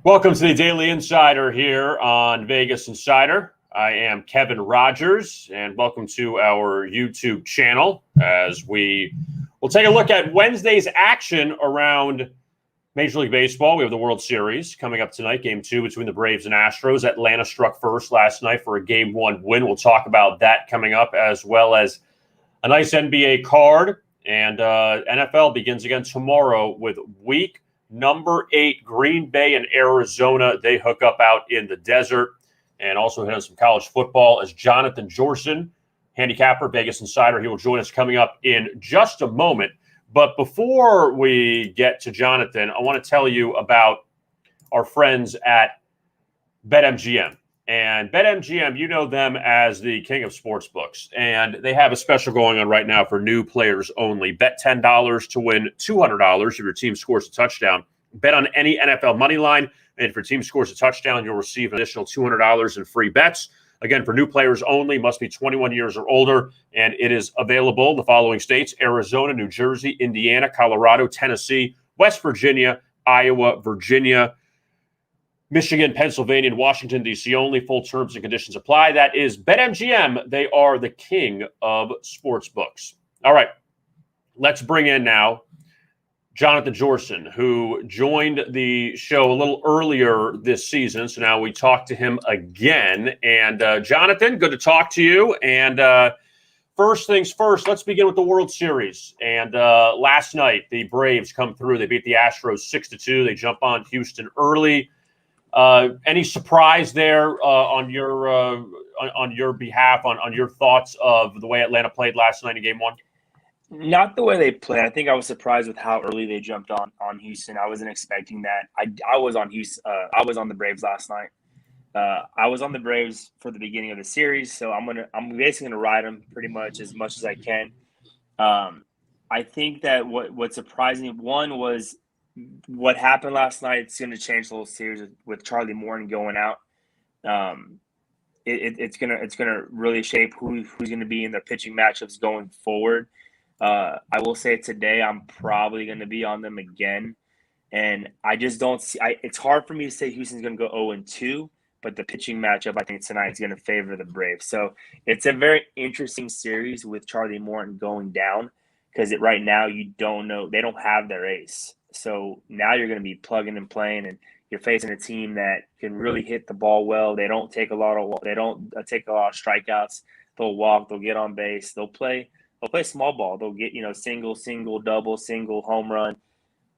Welcome to the Daily Insider here on Vegas Insider. I am Kevin Rogers, and welcome to our YouTube channel as we will take a look at Wednesday's action around Major League Baseball. We have the World Series coming up tonight, Game 2 between the Braves and Astros. Atlanta struck first last night for a Game 1 win. We'll talk about that coming up, as well as a nice NBA card. And NFL begins again tomorrow with Week Number 8, Green Bay and Arizona. They hook up out in the desert, and also hit on some college football as Jonathan Jorcin, handicapper, Vegas Insider. He will join us coming up in just a moment. But before we get to Jonathan, I want to tell you about our friends at BetMGM. And BetMGM, you know them as the king of sportsbooks. And they have a special going on right now for new players only. Bet $10 to win $200 if your team scores a touchdown. Bet on any NFL money line. And if your team scores a touchdown, you'll receive an additional $200 in free bets. Again, for new players only, must be 21 years or older. And it is available in the following states: Arizona, New Jersey, Indiana, Colorado, Tennessee, West Virginia, Iowa, Virginia, Michigan, Pennsylvania, and Washington, D.C. only. Full terms and conditions apply. That is BetMGM. They are the king of sportsbooks. All right, let's bring in now Jonathan Jorcin, who joined the show a little earlier this season. So now we talk to him again. And Jonathan, good to talk to you. And first things first, let's begin with the World Series. And last night, the Braves come through. They beat the Astros 6-2. They jump on Houston early. Any surprise there on your behalf, on your thoughts of the way Atlanta played last night in Game 1? Not the way they played. I think I was surprised with how early they jumped on Houston. I wasn't expecting that. I was on Houston. I was on the Braves last night. I was on the Braves for the beginning of the series, so I'm basically gonna ride them pretty much as I can. I think that what surprised me, one, was what happened last night. It's going to change the whole series with Charlie Morton going out. It's gonna really shape who's going to be in their pitching matchups going forward. I will say today I'm probably going to be on them again, and I just don't see. It's hard for me to say Houston's going to go 0-2, but the pitching matchup I think tonight is going to favor the Braves. So it's a very interesting series with Charlie Morton going down, because right now you don't know, they don't have their ace. So now you're going to be plugging and playing, and you're facing a team that can really hit the ball well. They don't take a lot of strikeouts. They'll walk. They'll get on base. They'll play small ball. They'll get single, double, single, home run.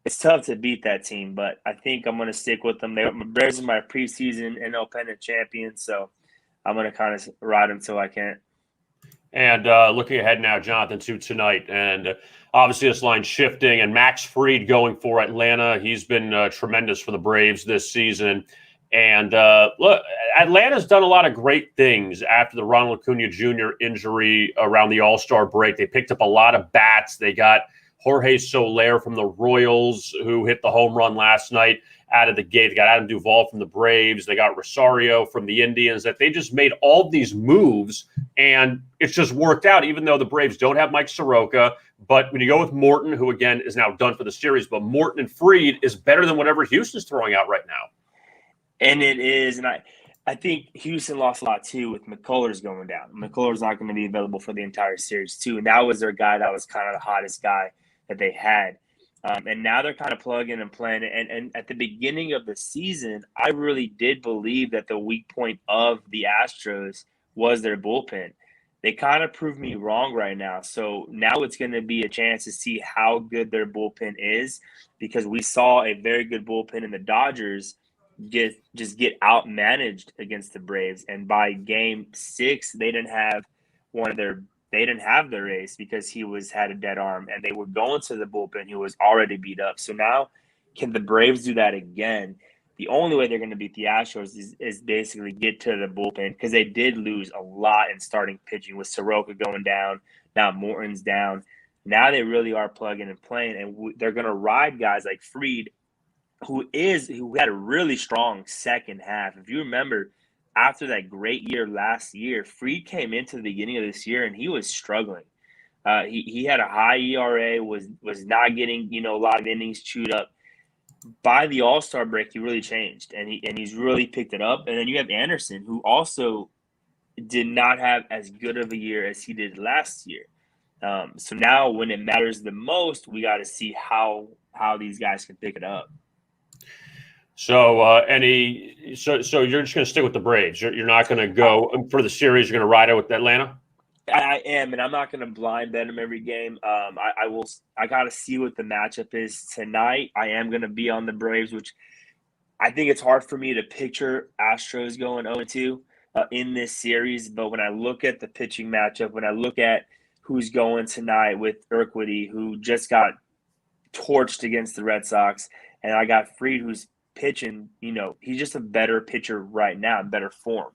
It's tough to beat that team, but I think I'm going to stick with them. Bears are my preseason NL pennant champion, so I'm going to kind of ride them till I can't. And looking ahead now, Jonathan, to tonight, and obviously this line shifting, and Max Fried going for Atlanta. He's been tremendous for the Braves this season. And look, Atlanta's done a lot of great things after the Ronald Acuna Jr. injury around the All-Star break. They picked up a lot of bats. They got Jorge Soler from the Royals, who hit the home run last night out of the gate. They got Adam Duvall from the Braves. They got Rosario from the Indians. That they just made all these moves, and it's just worked out, even though the Braves don't have Mike Soroka. But when you go with Morton, who, again, is now done for the series, but Morton and Fried is better than whatever Houston's throwing out right now. And it is, and I think Houston lost a lot, too, with McCullers going down. McCullers not going to be available for the entire series, too. And that was their guy that was kind of the hottest guy that they had. And now they're kind of plugging and playing. And at the beginning of the season, I really did believe that the weak point of the Astros was their bullpen. They kind of proved me wrong right now. So now it's going to be a chance to see how good their bullpen is, because we saw a very good bullpen in the Dodgers get outmanaged against the Braves. And by Game 6, they didn't have their ace because he had a dead arm, and they were going to the bullpen. He was already beat up. So now, can the Braves do that again? The only way they're going to beat the Astros is basically get to the bullpen, because they did lose a lot in starting pitching with Soroka going down. Now Morton's down. Now they really are plugging and playing, and they're going to ride guys like Fried, who had a really strong second half. If you remember, after that great year last year, Fried came into the beginning of this year and he was struggling. He had a high ERA, was not getting a lot of innings chewed up. by the All-Star break, he really changed, and he's really picked it up. And then you have Anderson, who also did not have as good of a year as he did last year. So now, when it matters the most, we got to see how these guys can pick it up. So, so you're just going to stick with the Braves. You're not going to go for the series. You're going to ride it with Atlanta. I am, and I'm not going to blind bet them every game. I will. I got to see what the matchup is tonight. I am going to be on the Braves, which I think it's hard for me to picture Astros going 0-2 in this series. But when I look at the pitching matchup, when I look at who's going tonight with Urquidy, who just got torched against the Red Sox, and I got Fried, who's pitching. He's just a better pitcher right now, in better form.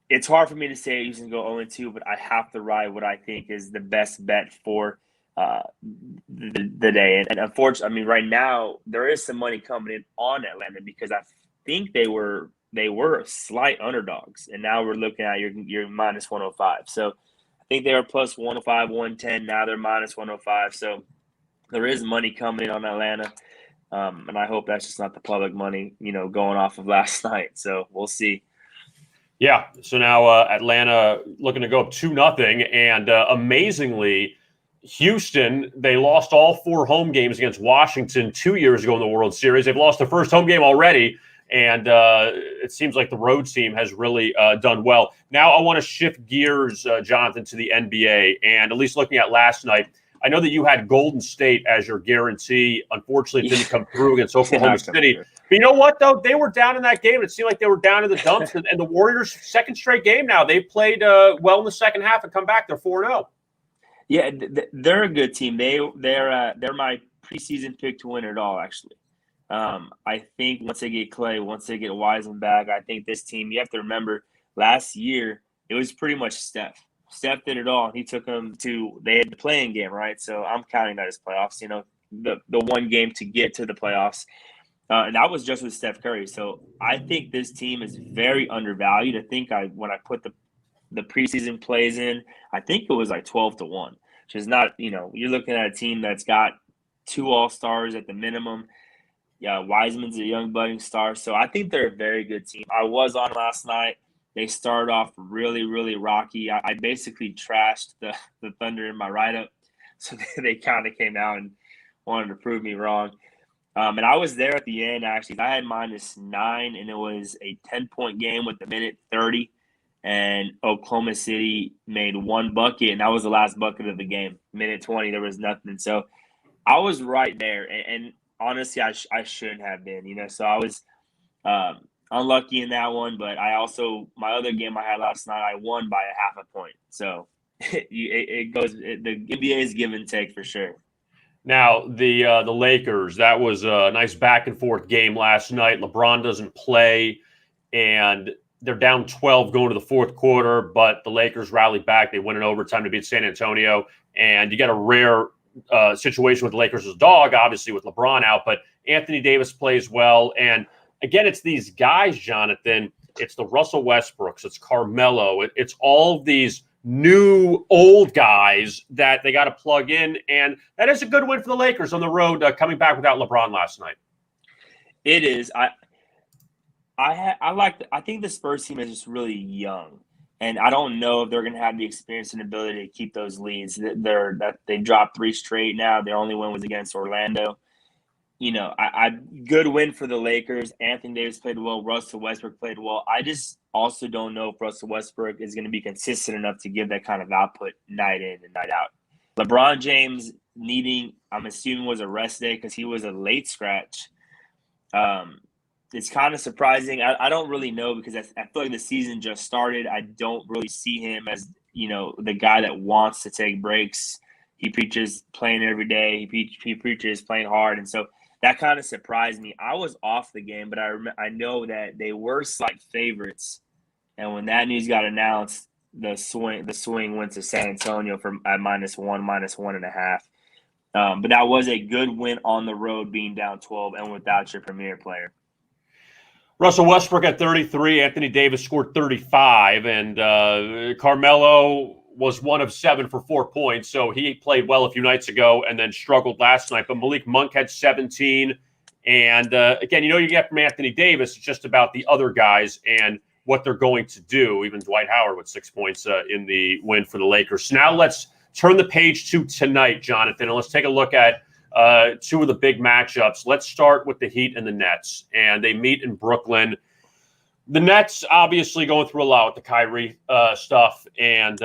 It's hard for me to say he's going to go 0-2, but I have to ride what I think is the best bet for the day. And unfortunately, right now there is some money coming in on Atlanta because I think they were slight underdogs, and now we're looking at your minus 105. So I think they were plus 105, 110. Now they're minus 105. So there is money coming in on Atlanta, and I hope that's just not the public money, going off of last night. So we'll see. Yeah. So now Atlanta looking to go up 2-0, and amazingly, Houston, they lost all 4 home games against Washington 2 years ago in the World Series. They've lost their first home game already, and it seems like the road team has really done well. Now I want to shift gears, Jonathan, to the NBA, and at least looking at last night, I know that you had Golden State as your guarantee. Unfortunately, it didn't come through against Oklahoma City. But you know what, though? They were down in that game. It seemed like they were down in the dumps. And the Warriors' second straight game now. They played well in the second half and come back. They're 4-0. Yeah, they're a good team. They're my preseason pick to win it all, actually. I think once they get Clay, once they get Wiseman back, I think this team, you have to remember, last year, it was pretty much Steph. Steph did it all. He took them they had the playing game, right? So I'm counting that as playoffs, the one game to get to the playoffs. And that was just with Steph Curry. So I think this team is very undervalued. I think when I put the preseason plays in, I think it was like 12-1, which is not, you're looking at a team that's got 2 All-Stars at the minimum. Yeah, Wiseman's a young budding star. So I think they're a very good team. I was on last night. They started off really, really rocky. I basically trashed the Thunder in my write-up. So they kind of came out and wanted to prove me wrong. And I was there at the end, actually. I had -9, and it was a 10-point game with a minute 30. And Oklahoma City made 1 bucket, and that was the last bucket of the game. Minute 20, there was nothing. So I was right there. And honestly, I shouldn't have been, So I was unlucky in that one. But my other game I had last night, I won by a 0.5 point. So it goes. The NBA is give and take for sure. Now, the Lakers, that was a nice back-and-forth game last night. LeBron doesn't play, and they're down 12 going to the fourth quarter, but the Lakers rallied back. They win in overtime to beat San Antonio, and you got a rare situation with the Lakers' dog, obviously, with LeBron out, but Anthony Davis plays well. And, again, it's these guys, Jonathan. It's the Russell Westbrooks. It's Carmelo. It's all of these new old guys that they got to plug in, and that is a good win for the Lakers on the road, coming back without LeBron last night. It is. I think the Spurs team is just really young, and I don't know if they're going to have the experience and ability to keep those leads. They dropped 3 straight now. Their only win was against Orlando. Good win for the Lakers. Anthony Davis played well. Russell Westbrook played well. I just also don't know if Russell Westbrook is going to be consistent enough to give that kind of output night in and night out. LeBron James I'm assuming, was a rest day because he was a late scratch. It's kind of surprising. I don't really know because I feel like the season just started. I don't really see him as, the guy that wants to take breaks. He preaches playing every day. He preaches playing hard. And so that kind of surprised me. I was off the game, but I know that they were slight favorites. And when that news got announced, the swing went to San Antonio at -1, -1.5. But that was a good win on the road, being down 12 and without your premier player. Russell Westbrook at 33. Anthony Davis scored 35. And Carmelo was 1 of 7 for 4 points. So he played well a few nights ago and then struggled last night. But Malik Monk had 17. And again, you get from Anthony Davis, it's just about the other guys and what they're going to do. Even Dwight Howard with 6 points in the win for the Lakers. So now let's turn the page to tonight, Jonathan, and let's take a look at two of the big matchups. Let's start with the Heat and the Nets. And they meet in Brooklyn. The Nets obviously going through a lot with the Kyrie stuff. And,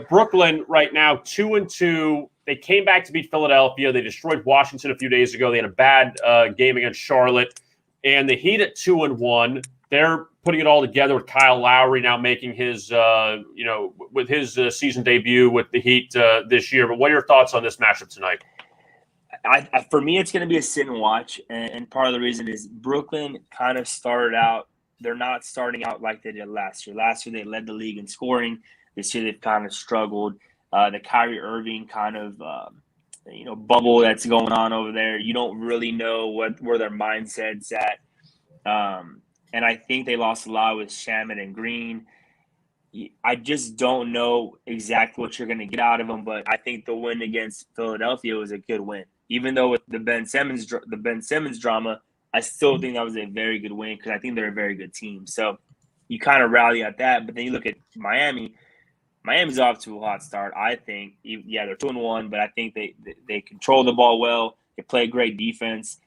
Brooklyn right now, 2-2. They came back to beat Philadelphia. They destroyed Washington a few days ago. They had a bad game against Charlotte. And the Heat at 2-1. They're putting it all together with Kyle Lowry now making his, with his season debut with the Heat this year. But what are your thoughts on this matchup tonight? For me, it's going to be a sit and watch. And part of the reason is Brooklyn kind of started out. They're not starting out like they did last year. Last year, they led the league in scoring. This year, they've kind of struggled. The Kyrie Irving kind of, bubble that's going on over there. You don't really know where their mindset's at. And I think they lost a lot with Shamet and Green. I just don't know exactly what you're going to get out of them, but I think the win against Philadelphia was a good win. Even though with the Ben Simmons drama, I still think that was a very good win because I think they're a very good team. So you kind of rally at that, but then you look at Miami. Miami's off to a hot start, I think. Yeah, they're 2-1, but I think they control the ball well. They play great defense.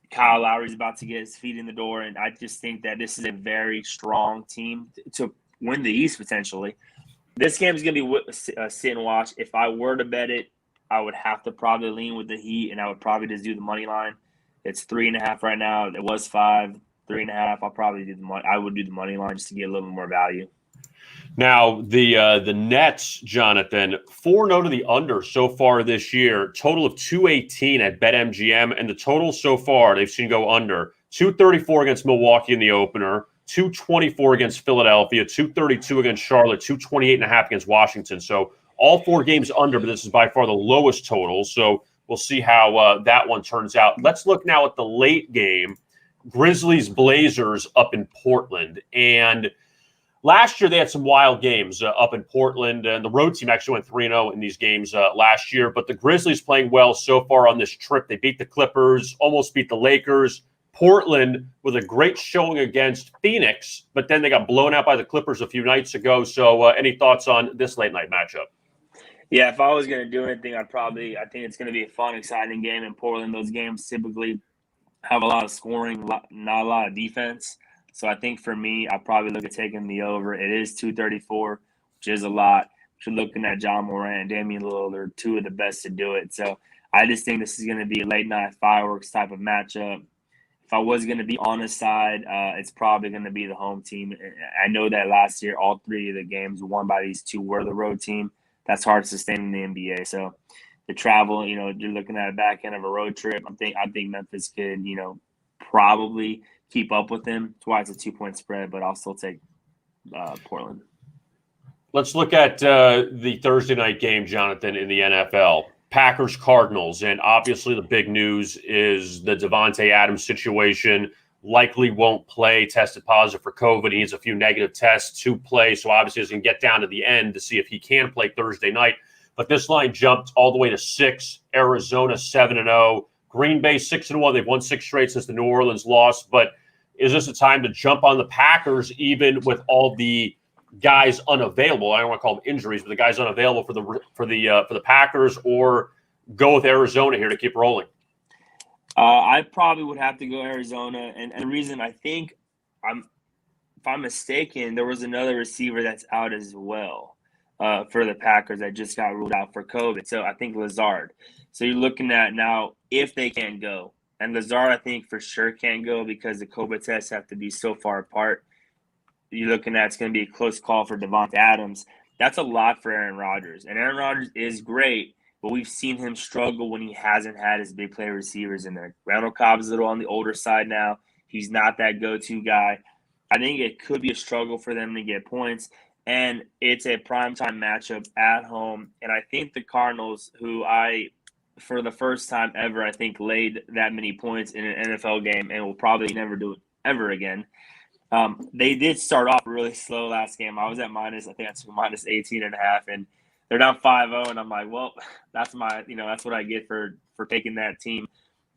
Kyle Lowry's about to get his feet in the door, and I just think that this is a very strong team to win the East potentially. This game is going to be a sit and watch. If I were to bet it, I would have to probably lean with the Heat, and I would probably just do the money line. It's 3.5 right now. It was 5, 3.5. I'll probably do the money. I would do the money line just to get a little more value. Now, the Nets, Jonathan, 4-0 to the under so far this year, total of 218 at BetMGM, and the total so far they've seen go under 234 against Milwaukee in the opener, 224 against Philadelphia, 232 against Charlotte, 228.5 against Washington. So all 4 games under, but this is by far the lowest total. So we'll see how that one turns out. Let's look now at the late game, Grizzlies Blazers up in Portland. And last year, they had some wild games up in Portland, and the road team actually went 3-0 in these games last year. But the Grizzlies playing well so far on this trip. They beat the Clippers, almost beat the Lakers. Portland with a great showing against Phoenix, but then they got blown out by the Clippers a few nights ago. So any thoughts on this late-night matchup? Yeah, if I was going to do anything, I think it's going to be a fun, exciting game in Portland. Those games typically have a lot of scoring, not a lot of defense. So I think for me, I'll probably look at taking the over. It is 234, which is a lot. You're looking at John Morant, Damian Lillard, 2 of the best to do it. So I just think this is going to be a late-night fireworks type of matchup. If I was going to be on his side, it's probably going to be the home team. I know that last year, all 3 of the games won by these 2 were the road team. That's hard to sustain in the NBA. So the travel, you're looking at a back end of a road trip. I think Memphis could, probably keep up with them. That's why it's a 2-point spread, but I'll still take Portland. Let's look at the Thursday night game, Jonathan, in the NFL. Packers Cardinals, and obviously the big news is the Devontae Adams situation. Likely won't play, tested positive for COVID. He needs a few negative tests to play, so obviously he's going to get down to the end to see if he can play Thursday night. But this line jumped all the way to 6. Arizona 7-0. Green Bay 6-1. They've won 6 straight since the New Orleans loss. But is this a time to jump on the Packers, even with all the guys unavailable? I don't want to call them injuries, but the guys unavailable for the Packers, or go with Arizona here to keep rolling? I probably would have to go Arizona, and the reason I think if I'm mistaken, there was another receiver that's out as well for the Packers that just got ruled out for COVID. So I think Lazard. So you're looking at now if they can't go, and Lazard I think for sure can't go because the COVID tests have to be so far apart. You're looking at it's going to be a close call for Devontae Adams. That's a lot for Aaron Rodgers, and Aaron Rodgers is great. But we've seen him struggle when he hasn't had his big play receivers in there. Randall Cobb's a little on the older side now. He's not that go-to guy. I think it could be a struggle for them to get points. And it's a primetime matchup at home. And I think the Cardinals, who for the first time ever, I think laid that many points in an NFL game and will probably never do it ever again. They did start off really slow last game. I was at minus, I think that's minus 18.5, and they're down 5-0, and I'm like, well, that's that's what I get for taking that team.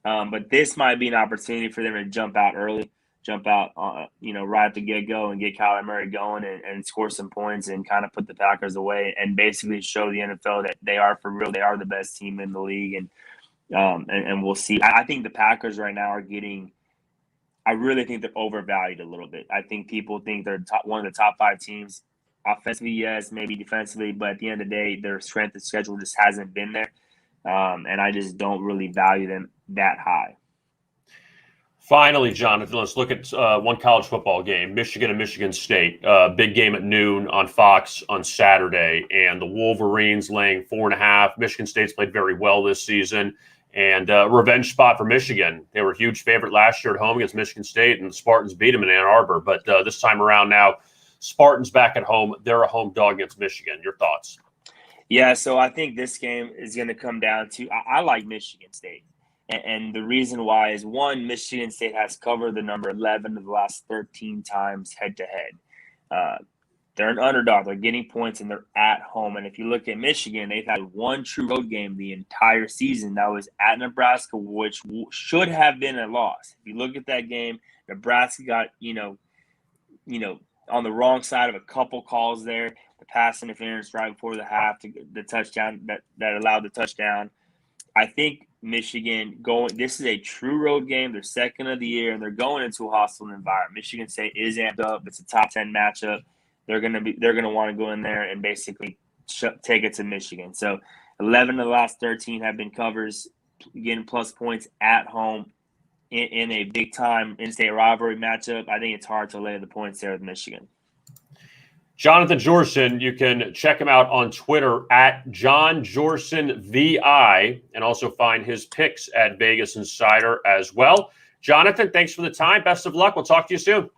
But this might be an opportunity for them to jump out early, right at the get-go and get Kyler Murray going and score some points and kind of put the Packers away and basically show the NFL that they are for real. They are the best team in the league, and we'll see. I think the Packers right now are getting – I really think they're overvalued a little bit. I think people think they're one of the top 5 teams. Offensively, yes, maybe defensively, but at the end of the day, their strength of schedule just hasn't been there. And I just don't really value them that high. Finally, Jonathan, let's look at one college football game, Michigan and Michigan State. Big game at noon on Fox on Saturday, and the Wolverines laying 4.5. Michigan State's played very well this season, and revenge spot for Michigan. They were a huge favorite last year at home against Michigan State, and the Spartans beat them in Ann Arbor. But this time around now, Spartans back at home. They're a home dog against Michigan. Your thoughts? Yeah, so I think this game is going to come down to I like Michigan State. And the reason why is, one, Michigan State has covered the number 11 of the last 13 times head-to-head. They're an underdog. They're getting points, and they're at home. And if you look at Michigan, they've had one true road game the entire season. That was at Nebraska, which should have been a loss. If you look at that game, Nebraska got, on the wrong side of a couple calls there. The pass interference right before the half, the touchdown that allowed the touchdown. I think Michigan this is a true road game. They're second of the year, and they're going into a hostile environment. Michigan State is amped up. It's a top 10 matchup. They're gonna want to go in there and basically take it to Michigan. So 11 of the last 13 have been covers, getting plus points at home in a big time in-state rivalry matchup. I think it's hard to lay the points there with Michigan. Jonathan Jorcin, you can check him out on Twitter at John Jorcin VI, and also find his picks at Vegas Insider as well. Jonathan, thanks for the time. Best of luck. We'll talk to you soon.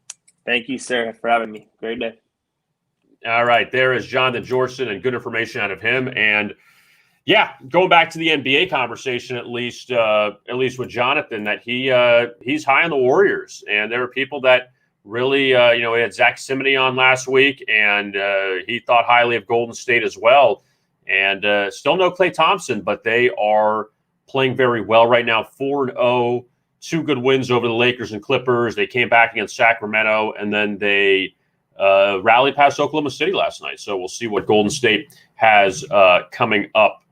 Thank you, sir, for having me. Great day. All right, there is Jonathan Jorcin, and good information out of him. And yeah, going back to the NBA conversation, at least with Jonathan, that he's high on the Warriors, and there are people that really, we had Zach Simony on last week, and he thought highly of Golden State as well. And still no Klay Thompson, but they are playing very well right now. 4-0, 2 good wins over the Lakers and Clippers. They came back against Sacramento, and then they rallied past Oklahoma City last night. So we'll see what Golden State has coming up.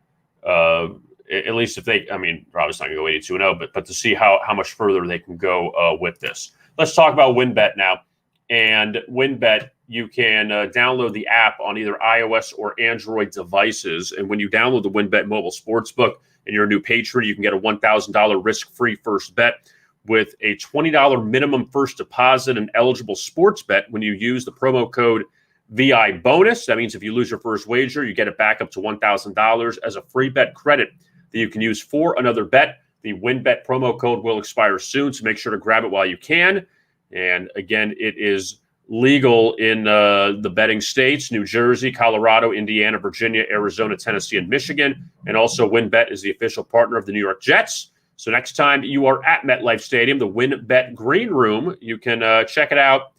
At least if they, they're obviously not going to go 82-0, but to see how much further they can go with this. Let's talk about WynnBET now. And WynnBET, you can download the app on either iOS or Android devices. And when you download the WynnBET mobile sportsbook and you're a new patron, you can get a $1,000 risk-free first bet with a $20 minimum first deposit and eligible sports bet when you use the promo code VI bonus. That means if you lose your first wager, you get it back up to $1,000 as a free bet credit that you can use for another bet. The WynnBET promo code will expire soon, so make sure to grab it while you can. And again, it is legal in the betting states: New Jersey, Colorado, Indiana, Virginia, Arizona, Tennessee, and Michigan. And also, WynnBET is the official partner of the New York Jets. So next time you are at MetLife Stadium, the WynnBET Green Room, you can check it out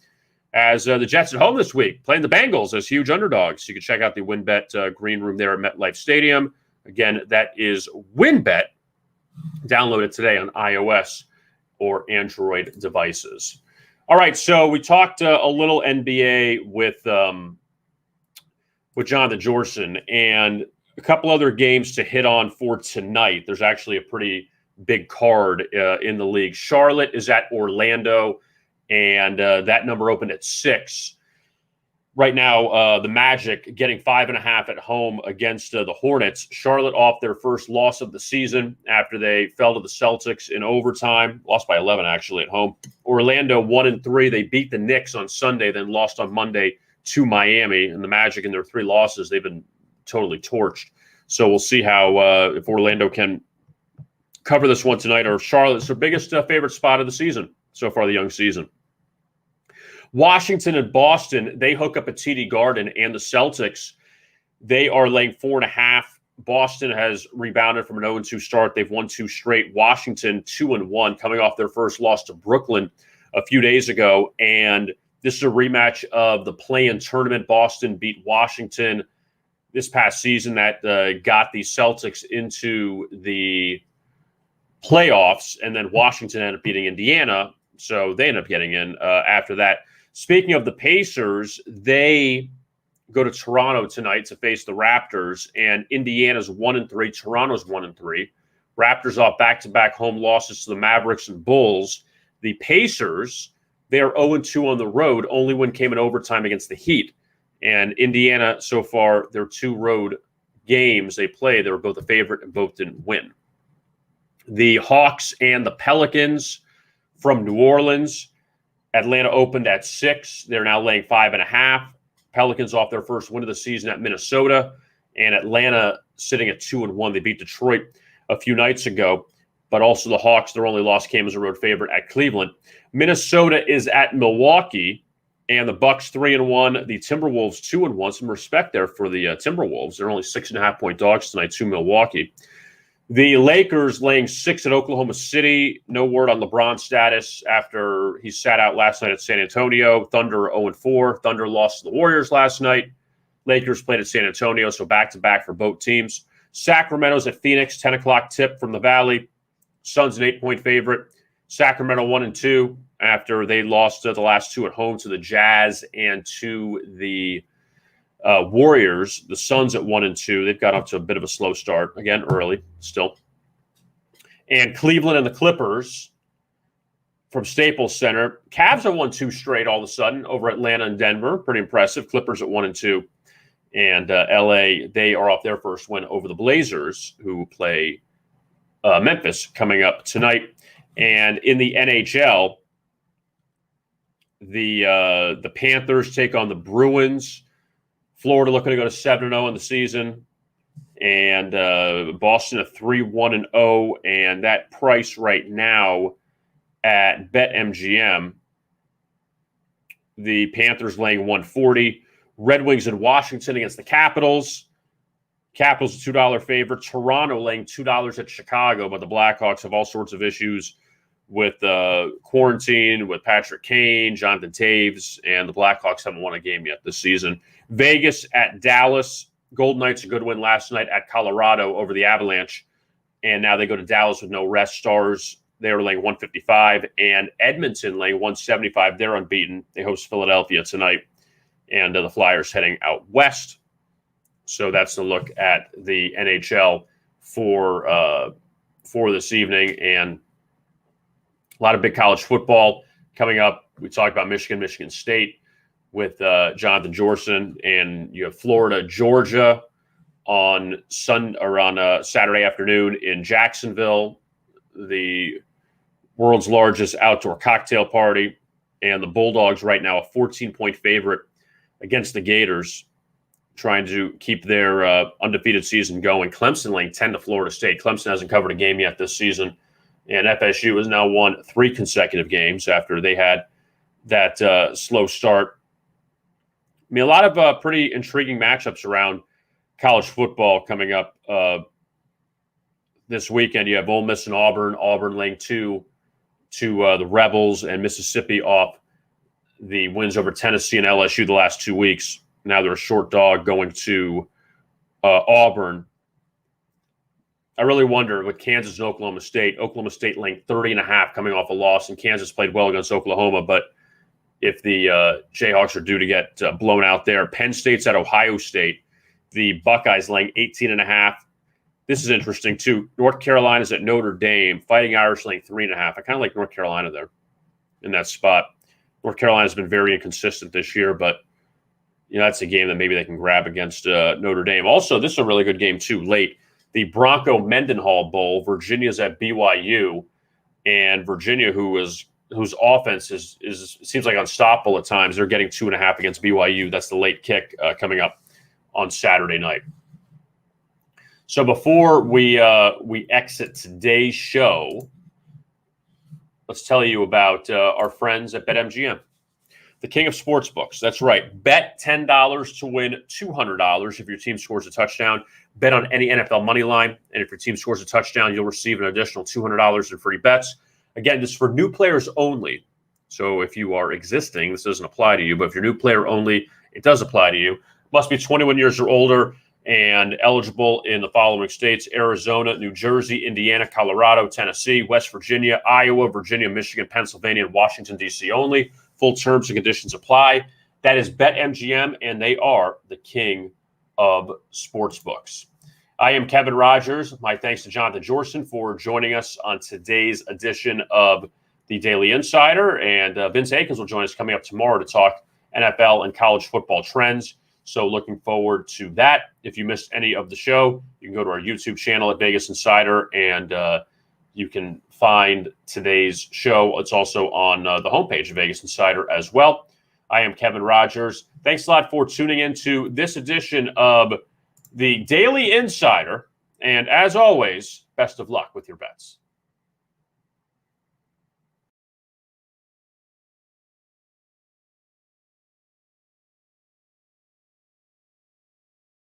as the Jets at home this week, playing the Bengals as huge underdogs. You can check out the WynnBET Green Room there at MetLife Stadium. Again, that is WynnBET. Download it today on iOS or Android devices. All right, so we talked a little NBA with Jonathan Jorcin, and a couple other games to hit on for tonight. There's actually a pretty big card in the league. Charlotte is at Orlando, and that number opened at 6. Right now, the Magic getting 5.5 at home against the Hornets. Charlotte off their first loss of the season after they fell to the Celtics in overtime. Lost by 11, actually, at home. Orlando 1-3. They beat the Knicks on Sunday, then lost on Monday to Miami. And the Magic, in their 3 losses, they've been totally torched. So we'll see how if Orlando can cover this one tonight, or Charlotte's their biggest favorite spot of the season so far, the young season. Washington and Boston, they hook up at TD Garden, and the Celtics, they are laying 4.5. Boston has rebounded from an 0-2 start. They've won 2 straight. Washington 2-1, coming off their first loss to Brooklyn a few days ago, and This is a rematch of the play-in tournament. Boston beat Washington this past season. That got the Celtics into the playoffs, and then Washington ended up beating Indiana, so they ended up getting in after that. Speaking of the Pacers, they go to Toronto tonight to face the Raptors, and Indiana's 1-3, Toronto's 1-3. Raptors off back-to-back home losses to the Mavericks and Bulls. The Pacers, they are 0-2 on the road. Only win came in overtime against the Heat. And Indiana, so far, their 2 road games they played, they were both a favorite and both didn't win. The Hawks and the Pelicans from New Orleans. Atlanta opened at 6. They're now laying 5.5. Pelicans off their first win of the season at Minnesota. And Atlanta sitting at 2-1. They beat Detroit a few nights ago. But also the Hawks, their only loss came as a road favorite at Cleveland. Minnesota is at Milwaukee. And the Bucks 3-1. The Timberwolves 2-1. Some respect there for the Timberwolves. They're only 6.5-point dogs tonight to Milwaukee. The Lakers laying 6 at Oklahoma City. No word on LeBron's status after he sat out last night at San Antonio. Thunder 0-4. Thunder lost to the Warriors last night. Lakers played at San Antonio, so back-to-back for both teams. Sacramento's at Phoenix, 10 o'clock tip from the Valley. Suns an 8-point favorite. Sacramento 1-2 after they lost the last 2 at home to the Jazz and to the Warriors. The Suns at 1-2. They've got up to a bit of a slow start. Again, early still. And Cleveland and the Clippers from Staples Center. Cavs have won 2 straight all of a sudden over Atlanta and Denver. Pretty impressive. Clippers at 1-2. And LA, they are off their first win over the Blazers, who play Memphis coming up tonight. And in the NHL, the Panthers take on the Bruins. Florida looking to go to 7-0 in the season. And Boston a 3-1-0. And that price right now at BetMGM, the Panthers laying 140. Red Wings in Washington against the Capitals. Capitals a $2 favorite. Toronto laying $2 at Chicago, but the Blackhawks have all sorts of issues with quarantine, with Patrick Kane, Jonathan Taves, and the Blackhawks haven't won a game yet this season. Vegas at Dallas. Golden Knights a good win last night at Colorado over the Avalanche, and now they go to Dallas with no rest. Stars, they are laying 155, and Edmonton laying 175. They're unbeaten. They host Philadelphia tonight, and the Flyers heading out west. So that's the look at the NHL for this evening, and a lot of big college football coming up. We talked about Michigan State with Jonathan Jorcin, and you have Florida, Georgia on Saturday afternoon in Jacksonville, the world's largest outdoor cocktail party, and the Bulldogs right now a 14-point favorite against the Gators, trying to keep their undefeated season going. Clemson laying 10 to Florida State. Clemson hasn't covered a game yet this season, and FSU has now won 3 consecutive games after they had that slow start. I mean, a lot of pretty intriguing matchups around college football coming up this weekend. You have Ole Miss and Auburn. Auburn laying 2 to the Rebels, and Mississippi off the wins over Tennessee and LSU the last 2 weeks. Now they're a short dog going to Auburn. I really wonder with Kansas and Oklahoma State laying 30.5 coming off a loss, and Kansas played well against Oklahoma, but if the Jayhawks are due to get blown out there. Penn State's at Ohio State. The Buckeyes laying 18.5. This is interesting, too. North Carolina's at Notre Dame. Fighting Irish laying 3.5. I kind of like North Carolina there in that spot. North Carolina's been very inconsistent this year, but that's a game that maybe they can grab against Notre Dame. Also, this is a really good game, too, late. The Bronco-Mendenhall Bowl. Virginia's at BYU. And Virginia, whose offense seems like unstoppable at times, they're getting 2.5 against BYU. That's the late kick coming up on Saturday night. So before we exit today's show, let's tell you about our friends at BetMGM, the king of sportsbooks. That's right. Bet $10 to win $200 if your team scores a touchdown. Bet on any NFL money line, and if your team scores a touchdown, you'll receive an additional $200 in free bets. Again, this is for new players only. So if you are existing, this doesn't apply to you. But if you're new player only, it does apply to you. Must be 21 years or older and eligible in the following states: Arizona, New Jersey, Indiana, Colorado, Tennessee, West Virginia, Iowa, Virginia, Michigan, Pennsylvania, and Washington, D.C. only. Full terms and conditions apply. That is BetMGM, and they are the king of sportsbooks. I am Kevin Rogers. My thanks to Jonathan Jorcin for joining us on today's edition of the Daily Insider. And Vince Akins will join us coming up tomorrow to talk NFL and college football trends. So looking forward to that. If you missed any of the show, you can go to our YouTube channel at Vegas Insider, and you can find today's show. It's also on the homepage of Vegas Insider as well. I am Kevin Rogers. Thanks a lot for tuning into this edition of the Daily Insider. And as always, best of luck with your bets.